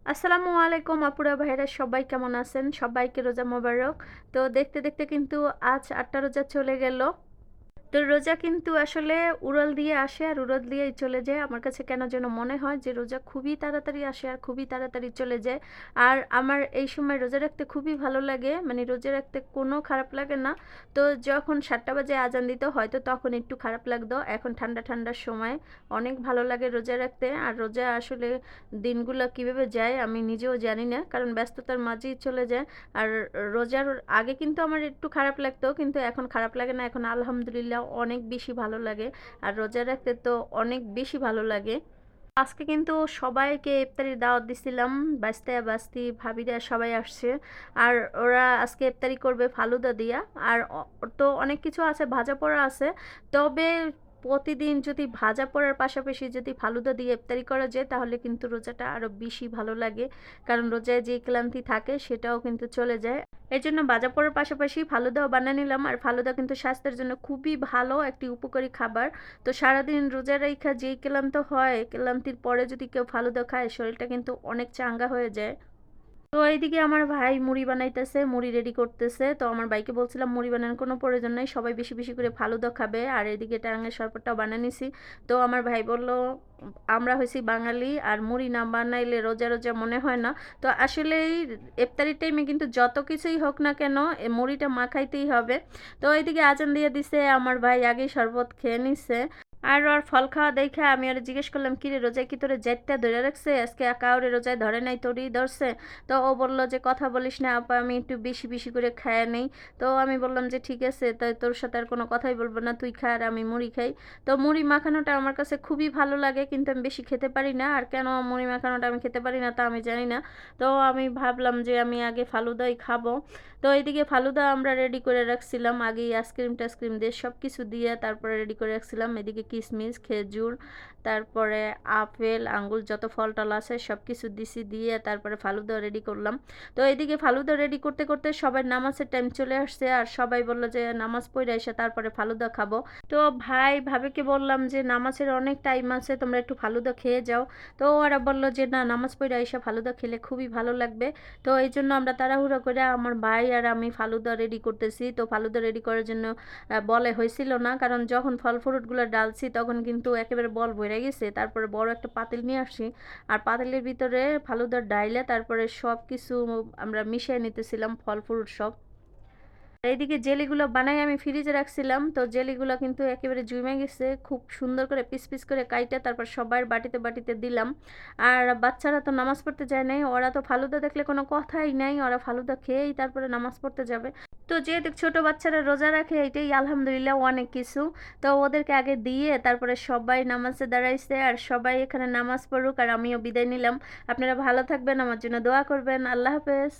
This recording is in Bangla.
আসসালামু আলাইকুম আপুরা ভাইরা সবাই কেমন আছেন? সবাইকে রোজা মোবারক। তো দেখতে দেখতে কিন্তু আজ ৮টা রোজা চলে গেল। তো রোজা কিন্তু আসলে উড়াল দিয়ে আসে আর উড়াল দিয়েই চলে যায়। আমার কাছে কেন যেন মনে হয় যে রোজা খুবই তাড়াতাড়ি আসে আর খুবই তাড়াতাড়ি চলে যায়। আর আমার এই সময় রোজা রাখতে খুবই ভালো লাগে। মানে রোজা রাখতে কোনো খারাপ লাগে না। তো যখন ৭টা বাজে আজান দিত হয়তো তখন একটু খারাপ লাগতো। এখন ঠান্ডা ঠান্ডার সময় অনেক ভালো লাগে রোজা রাখতে। আর রোজা আসলে দিনগুলো কিভাবে যায় আমি নিজেও জানি না। কারণ ব্যস্ততার মাঝেই চলে যায়। আর রোজার আগে কিন্তু আমার একটু খারাপ লাগতো, কিন্তু এখন খারাপ লাগে না। এখন আলহামদুলিল্লাহ অনেক বেশি ভালো লাগে। আর রোজা রাখতে তো অনেক বেশি ভালো লাগে। আজকে কিন্তু সবাইকে ইফতারির দাওয়াত দিছিলাম। বাস্তি ভাবিরা সবাই আসছে। আর ওরা আজকে ইফতারি করবে ফালুদা দিয়া। আর তো অনেক কিছু আছে, ভাজা পোড়া আছে। তবে প্রতিদিন যদি ভাজা পোড়ার পাশাপাশি যদি ফালুদা দিয়ে ইফতারি করা যায় তাহলে কিন্তু রোজাটা আরও বেশি ভালো লাগে। কারণ রোজায় যে ক্লান্তি থাকে সেটাও কিন্তু চলে যায়। এর জন্য ভাজা পোড়ার পাশাপাশি ফালুদাও বানিয়ে নিলাম। আর ফালুদা কিন্তু স্বাস্থ্যের জন্য খুবই ভালো একটি উপকারী খাবার। তো সারাদিন রোজা রাইখা যেই ক্লান্ত হয়, ক্লান্তির পরে যদি কেউ ফালুদা খায় শরীরটা কিন্তু অনেক চাঙ্গা হয়ে যায়। তো এইদিকে আমার ভাই মুড়ি বানাইতেছে, মুড়ি রেডি করতেছে। তো আমার ভাইকে বলছিলাম মুড়ি বানানোর কোনো প্রয়োজন নাই, সবাই বেশি বেশি করে ফালুদা খাবে। আর এদিকে টাঙ্গের শরবতটাও বানিয়ে নিছি। তো আমার ভাই বলল আমরা হয়েছি বাঙালি আর মুড়ি না বানাইলে রোজা রোজা মনে হয় না। তো আসলে এই ইফতারির টাইমে কিন্তু যত কিছুই হোক না কেন মুড়িটা মাখাইতেই হবে। তো এইদিকে আজান দিয়ে দিছে, আমার ভাই আগেই শরবত খেয়ে নিছে। আর ওর ফল খাওয়া দেখে আমি ওর জিজ্ঞেস করলাম, কিরে রোজায় কি তোরে জেটটা ধরে রাখছে? আজকে কাউরে রোজায় ধরে নাই, তোরই ধরছে? তো ও বললো যে কথা বলিস না আপা, আমি একটু বেশি বেশি করে খায় নেই। তো আমি বললাম যে ঠিক আছে, তাই তোর সাথে আর কোনো কথাই বলবো না, তুই খা আর আমি মুড়ি খাই। তো মুড়ি মাখানোটা আমার কাছে খুবই ভালো লাগে, কিন্তু আমি বেশি খেতে পারি না। আর কেন মুড়ি মাখানোটা আমি খেতে পারি না তা আমি জানি না। তো আমি ভাবলাম যে আমি আগে ফালুদাই খাবো। তো এইদিকে ফালুদা আমরা রেডি করে রাখছিলাম আগেই, আইসক্রিম টাইসক্রিম দিয়ে সব কিছু দিয়ে তারপরে রেডি করে রাখছিলাম। এদিকে কিশমিশ, খেজুর, তারপরে আপেল, আঙ্গুর, যত ফল টল আছে সব কিছু দিছি, দিয়ে তারপরে ফালুদা রেডি করলাম। তো এইদিকে ফালুদা রেডি করতে করতে সবাই নামাজের টাইম চলে আসছে। আর সবাই বললো যে নামাজ পড়ে এসে তারপরে ফালুদা খাবো। তো ভাই ভাবিকে বললাম যে নামাজের অনেক টাইম আছে, তোমরা একটু ফালুদা খেয়ে যাও। তো ওরা বললো যে না, নামাজ পড়ে এসে ফালুদা খেলে খুবই ভালো লাগবে। তো এই জন্য আমরা তাড়াহুড়ো করে আমার ভাই আর আমি ফালুদা রেডি করতেছি। তো ফালুদা রেডি করার জন্য বলে হয়েছিল না, কারণ যখন ফল ফ্রুটগুলো ডালছি তখন কিন্তু একেবারে বল ভরে গেছে। তারপরে বড় একটা পাতিল নিয়ে আসি, আর পাতিলের ভিতরে ফালুদার ডাইলে তারপরে সব কিছু আমরা মিশিয়ে নিতেছিলাম, ফল ফ্রুট সব। আর এইদিকে জেলিগুলো বানাই আমি ফ্রিজে রাখছিলাম। তো জেলিগুলো কিন্তু একেবারে জমে গেছে, খুব সুন্দর করে পিস পিস করে কাইটে তারপর সবার বাটিতে বাটিতে দিলাম। আর বাচ্চারা তো নামাজ পড়তে যায় নাই, ওরা তো ফালুদা দেখলে কোনো কথাই নাই, ওরা ফালুদা খেয়েই তারপরে নামাজ পড়তে যাবে। তো যেহেতু ছোট বাচ্চারা রোজা রাখে এটাই আলহামদুলিল্লাহ অনেক কিছু। তো ওদেরকে আগে দিয়ে তারপরে সবাই নামাজে দাঁড়াইছে, আর সবাই এখানে নামাজ পড়ুক আর আমিও বিদায় নিলাম। আপনারা ভালো থাকবেন, আমার জন্য দোয়া করবেন। আল্লাহ হাফেজ।